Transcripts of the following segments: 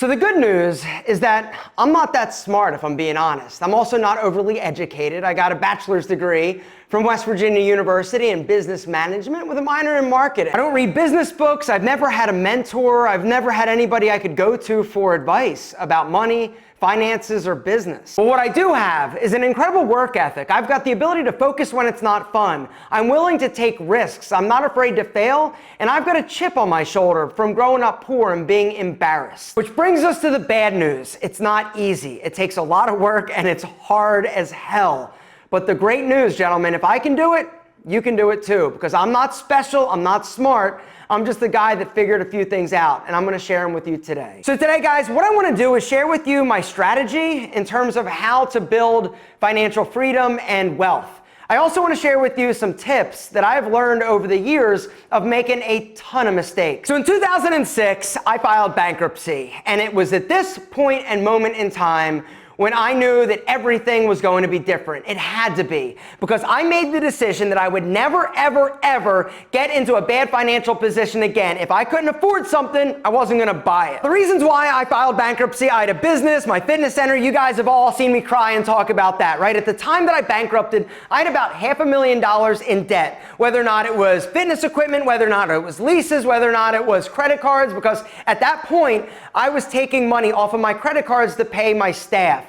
So the good news is that I'm not that smart, if I'm being honest. I'm also not overly educated. I got a bachelor's degree from West Virginia University in business management with a minor in marketing. I don't read business books. I've never had a mentor. I've never had anybody I could go to for advice about money, finances, or business. But what I do have is an incredible work ethic. I've got the ability to focus when it's not fun. I'm willing to take risks. I'm not afraid to fail. And I've got a chip on my shoulder from growing up poor and being embarrassed. Which brings us to the bad news. It's not easy. It takes a lot of work and it's hard as hell. But the great news, gentlemen, if I can do it, you can do it too. Because I'm not special, I'm not smart, I'm just the guy that figured a few things out, and I'm gonna share them with you today. So today, guys, what I wanna do is share with you my strategy in terms of how to build financial freedom and wealth. I also wanna share with you some tips that I've learned over the years of making a ton of mistakes. So in 2006, I filed bankruptcy, and it was at this point and moment in time when I knew that everything was going to be different. It had to be, because I made the decision that I would never, ever, ever get into a bad financial position again. If I couldn't afford something, I wasn't gonna buy it. The reasons why I filed bankruptcy: I had a business, my fitness center. You guys have all seen me cry and talk about that, right? At the time that I bankrupted, I had about $500,000 in debt, whether or not it was fitness equipment, whether or not it was leases, whether or not it was credit cards, because at that point, I was taking money off of my credit cards to pay my staff.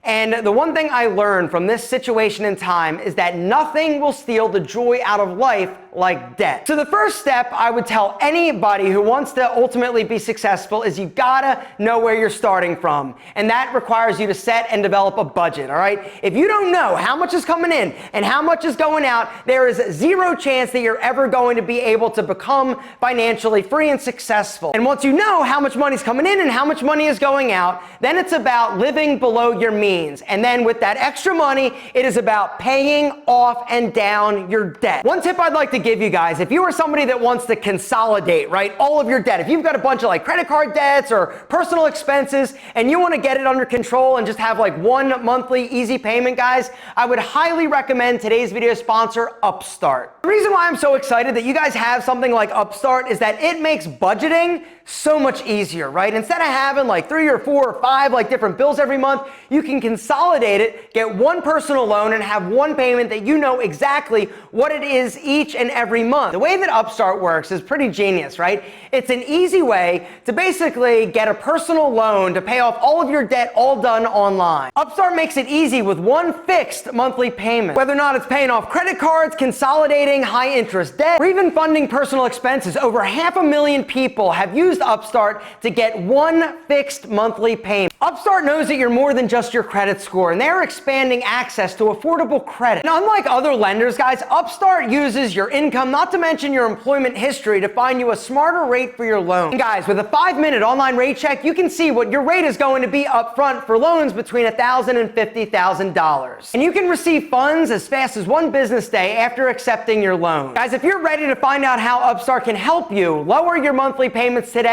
And the one thing I learned from this situation in time is that nothing will steal the joy out of life like debt. So the first step I would tell anybody who wants to ultimately be successful is you gotta know where you're starting from. And that requires you to set and develop a budget, all right? If you don't know how much is coming in and how much is going out, there is zero chance that you're ever going to be able to become financially free and successful. And once you know how much money's coming in and how much money is going out, then it's about living below your means. And then with that extra money, it is about paying off and down your debt. One tip I'd like to give you guys, if you are somebody that wants to consolidate, right, all of your debt, if you've got a bunch of like credit card debts or personal expenses and you want to get it under control and just have like one monthly easy payment, guys, I would highly recommend today's video sponsor, Upstart. The reason why I'm so excited that you guys have something like Upstart is that it makes budgeting so much easier, right? Instead of having like 3 or 4 or 5 like different bills every month, you can consolidate it, get one personal loan, and have one payment that you know exactly what it is each and every month. The way that Upstart works is pretty genius, right? It's an easy way to basically get a personal loan to pay off all of your debt, all done online. Upstart makes it easy with one fixed monthly payment. Whether or not it's paying off credit cards, consolidating high interest debt, or even funding personal expenses, over 500,000 people have used Upstart to get one fixed monthly payment. Upstart knows that you're more than just your credit score, and they're expanding access to affordable credit. And unlike other lenders, guys, Upstart uses your income, not to mention your employment history, to find you a smarter rate for your loan. And guys, with a 5-minute online rate check, you can see what your rate is going to be up front for loans between $1,000 and $50,000. And you can receive funds as fast as 1 business day after accepting your loan. Guys, if you're ready to find out how Upstart can help you lower your monthly payments today,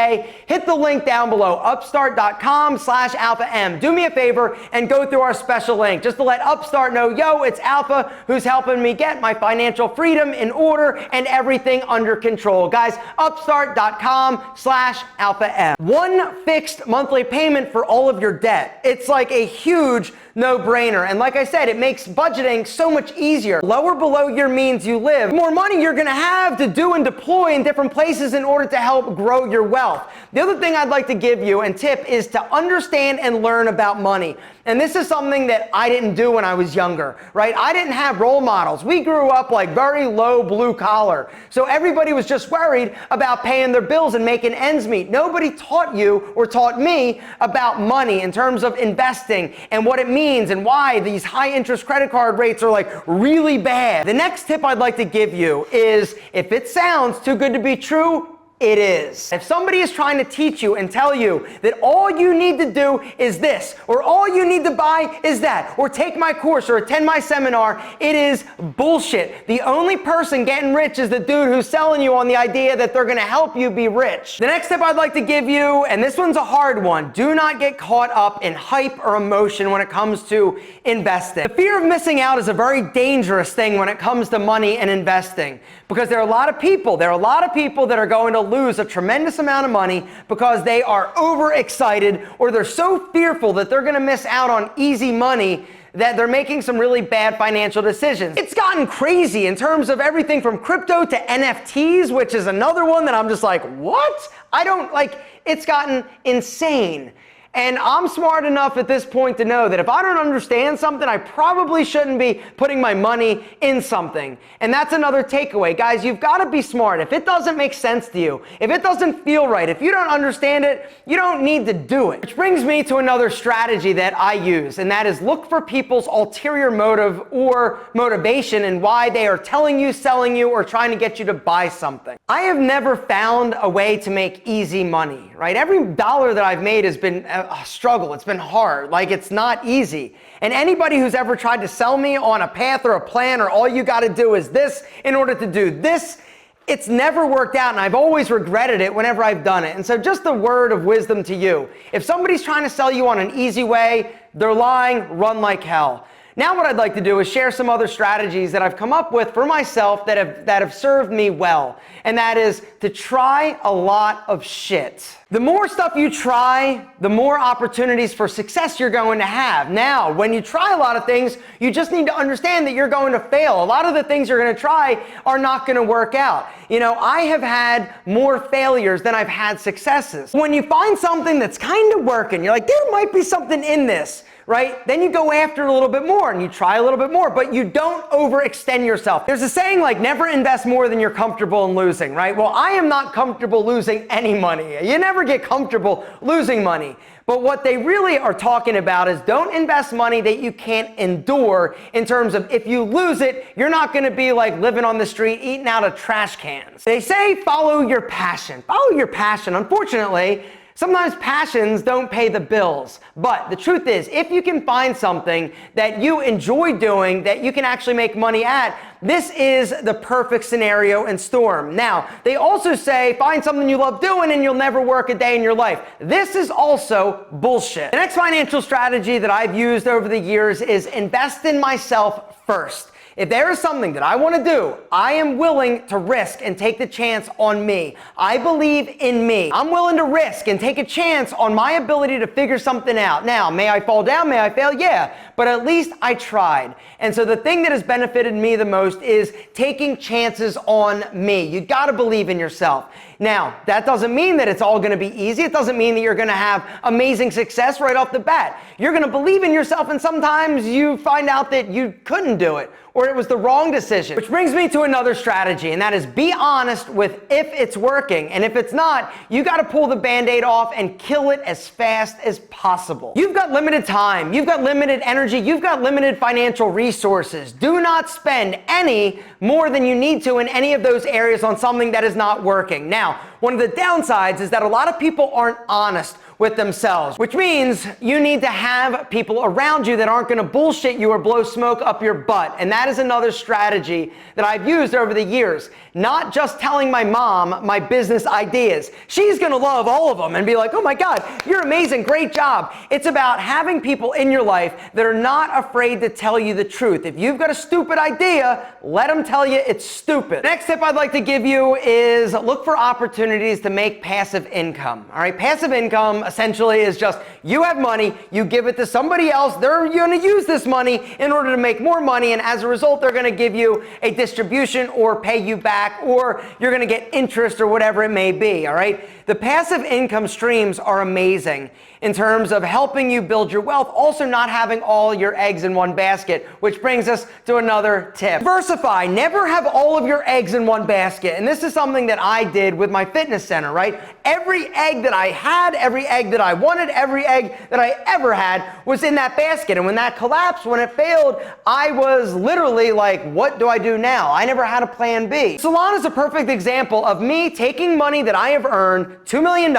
hit the link down below, upstart.com/alpha-m. Do me a favor and go through our special link just to let Upstart know, yo, it's Alpha who's helping me get my financial freedom in order and everything under control. Guys, upstart.com/alpha-m. One fixed monthly payment for all of your debt. It's like a huge no-brainer. And like I said, it makes budgeting so much easier. Lower below your means you live, the more money you're gonna have to do and deploy in different places in order to help grow your wealth. The other thing I'd like to give you and tip is to understand and learn about money. And this is something that I didn't do when I was younger, right? I didn't have role models. We grew up like very low blue collar. So everybody was just worried about paying their bills and making ends meet. Nobody taught you or taught me about money in terms of investing and what it means and why these high interest credit card rates are like really bad. The next tip I'd like to give you is, if it sounds too good to be true, it is. If somebody is trying to teach you and tell you that all you need to do is this, or all you need to buy is that, or take my course or attend my seminar, it is bullshit. The only person getting rich is the dude who's selling you on the idea that they're gonna help you be rich. The next tip I'd like to give you, and this one's a hard one, do not get caught up in hype or emotion when it comes to investing. The fear of missing out is a very dangerous thing when it comes to money and investing, because there are a lot of people that are going to lose a tremendous amount of money because they are overexcited or they're so fearful that they're going to miss out on easy money that they're making some really bad financial decisions. It's gotten crazy in terms of everything from crypto to NFTs, which is another one that I'm just like, what? It's gotten insane. And I'm smart enough at this point to know that if I don't understand something, I probably shouldn't be putting my money in something. And that's another takeaway. Guys, you've got to be smart. If it doesn't make sense to you, if it doesn't feel right, if you don't understand it, you don't need to do it. Which brings me to another strategy that I use, and that is look for people's ulterior motive or motivation and why they are telling you, selling you, or trying to get you to buy something. I have never found a way to make easy money, right? Every dollar that I've made has been a struggle. It's been hard. It's not easy. And anybody who's ever tried to sell me on a path or a plan or all you got to do is this in order to do this, it's never worked out, and I've always regretted it whenever I've done it. And so just a word of wisdom to you. If somebody's trying to sell you on an easy way, they're lying, run like hell. Now what I'd like to do is share some other strategies that I've come up with for myself that have served me well. And that is to try a lot of shit. The more stuff you try, the more opportunities for success you're going to have. Now, when you try a lot of things, you just need to understand that you're going to fail. A lot of the things you're going to try are not going to work out. I have had more failures than I've had successes. When you find something that's kind of working, you're like, there might be something in this. Right? Then you go after it a little bit more and you try a little bit more, but you don't overextend yourself. There's a saying like never invest more than you're comfortable in losing, right? Well, I am not comfortable losing any money. You never get comfortable losing money. But what they really are talking about is don't invest money that you can't endure in terms of if you lose it, you're not going to be like living on the street eating out of trash cans. They say follow your passion. Follow your passion. Unfortunately, sometimes passions don't pay the bills, but the truth is, if you can find something that you enjoy doing, that you can actually make money at, this is the perfect scenario and storm. Now, they also say find something you love doing and you'll never work a day in your life. This is also bullshit. The next financial strategy that I've used over the years is invest in myself first. If there is something that I want to do, I am willing to risk and take the chance on me. I believe in me. I'm willing to risk and take a chance on my ability to figure something out. Now, may I fall down? May I fail? Yeah, but at least I tried. And so the thing that has benefited me the most is taking chances on me. You got to believe in yourself. Now, that doesn't mean that it's all going to be easy. It doesn't mean that you're going to have amazing success right off the bat. You're going to believe in yourself, and sometimes you find out that you couldn't do it or it was the wrong decision. Which brings me to another strategy, and that is be honest with if it's working. And if it's not, you got to pull the Band-Aid off and kill it as fast as possible. You've got limited time. You've got limited energy. You've got limited financial resources. Do not spend any more than you need to in any of those areas on something that is not working. Now, one of the downsides is that a lot of people aren't honest with themselves, which means you need to have people around you that aren't going to bullshit you or blow smoke up your butt. And that is another strategy that I've used over the years. Not just telling my mom my business ideas. She's going to love all of them and be like, oh my God, you're amazing, great job. It's about having people in your life that are not afraid to tell you the truth. If you've got a stupid idea, let them tell you it's stupid. Next tip I'd like to give you is look for opportunities to make passive income. All right, passive income essentially is just you have money, you give it to somebody else, they're going to use this money in order to make more money, and as a result, they're going to give you a distribution or pay you back, or you're going to get interest or whatever it may be, all right? The passive income streams are amazing in terms of helping you build your wealth, also not having all your eggs in one basket, which brings us to another tip. Diversify. Never have all of your eggs in one basket. And this is something that I did with my fitness center, right? Every egg that I had, every egg that I wanted, every egg that I ever had was in that basket. And when that collapsed, when it failed, I was literally like, what do I do now? I never had a plan B. Salon is a perfect example of me taking money that I have earned, $2 million,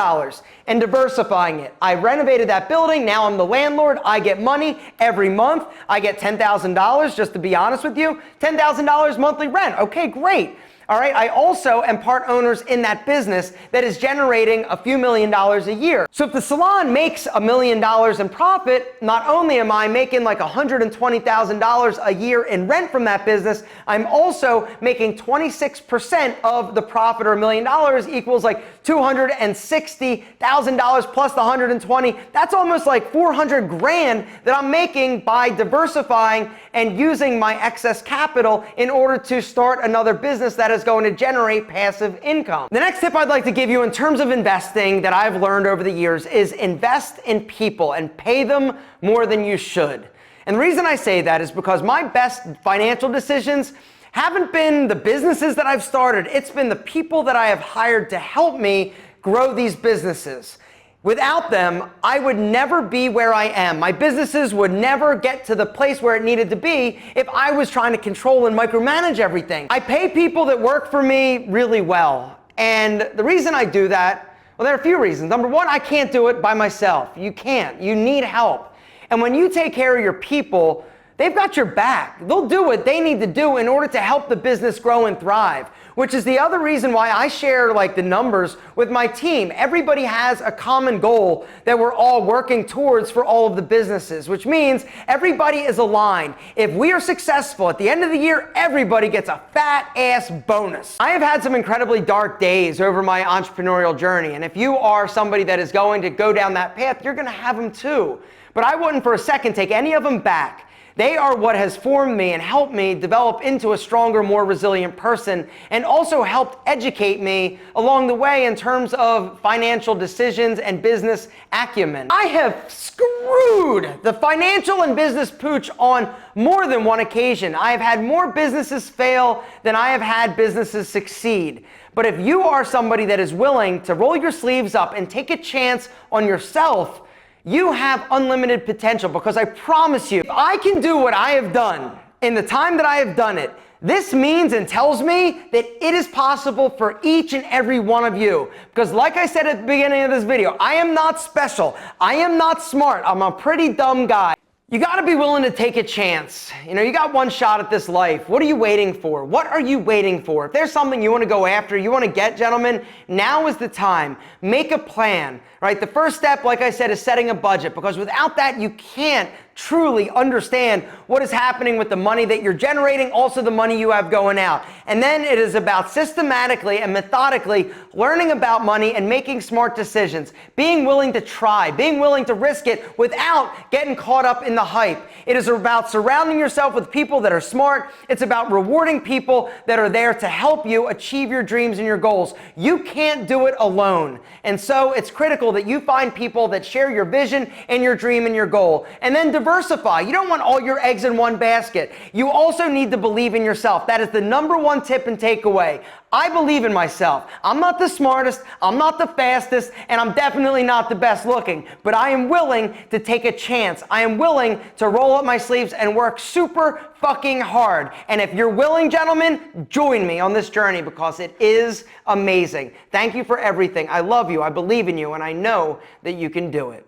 and diversifying it. I renovated that building. Now I'm the landlord. I get money every month. I get $10,000, just to be honest with you, $10,000 monthly rent. Okay, great. All right, I also am part owners in that business that is generating a few $1,000,000 a year. So if the salon makes $1 million in profit, not only am I making like $120,000 a year in rent from that business, I'm also making 26% of the profit, or $1 million equals like $260,000 plus the 120. That's almost like 400 grand that I'm making by diversifying and using my excess capital in order to start another business that is going to generate passive income. The next tip I'd like to give you in terms of investing that I've learned over the years is invest in people and pay them more than you should. And the reason I say that is because my best financial decisions haven't been the businesses that I've started. It's been the people that I have hired to help me grow these businesses. Without them, I would never be where I am. My businesses would never get to the place where it needed to be if I was trying to control and micromanage everything. I pay people that work for me really well. And the reason I do that, well, there are a few reasons. Number one, I can't do it by myself. You can't. You need help. And when you take care of your people, they've got your back. They'll do what they need to do in order to help the business grow and thrive, which is the other reason why I share like the numbers with my team. Everybody has a common goal that we're all working towards for all of the businesses, which means everybody is aligned. If we are successful at the end of the year, everybody gets a fat ass bonus. I have had some incredibly dark days over my entrepreneurial journey, and if you are somebody that is going to go down that path, you're gonna have them too. But I wouldn't for a second take any of them back. They are what has formed me and helped me develop into a stronger, more resilient person, and also helped educate me along the way in terms of financial decisions and business acumen. I have screwed the financial and business pooch on more than one occasion. I have had more businesses fail than I have had businesses succeed. But if you are somebody that is willing to roll your sleeves up and take a chance on yourself, you have unlimited potential, because I promise you, if I can do what I have done in the time that I have done it, this means and tells me that it is possible for each and every one of you. Because like I said at the beginning of this video, I am not special. I am not smart. I'm a pretty dumb guy. You gotta be willing to take a chance. You know, you got one shot at this life. What are you waiting for? What are you waiting for? If there's something you wanna go after, you wanna get, gentlemen, now is the time. Make a plan, right? The first step, like I said, is setting a budget, because without that, you can't truly understand what is happening with the money that you're generating, also the money you have going out. And then it is about systematically and methodically learning about money and making smart decisions, being willing to try, being willing to risk it without getting caught up in the hype. It is about surrounding yourself with people that are smart. It's about rewarding people that are there to help you achieve your dreams and your goals. You can't do it alone. And so it's critical that you find people that share your vision and your dream and your goal. And then diversify. You don't want all your eggs in one basket. You also need to believe in yourself. That is the number one tip and takeaway. I believe in myself. I'm not the smartest, I'm not the fastest, and I'm definitely not the best looking, but I am willing to take a chance. I am willing to roll up my sleeves and work super fucking hard. And if you're willing, gentlemen, join me on this journey, because it is amazing. Thank you for everything. I love you, I believe in you, and I know that you can do it.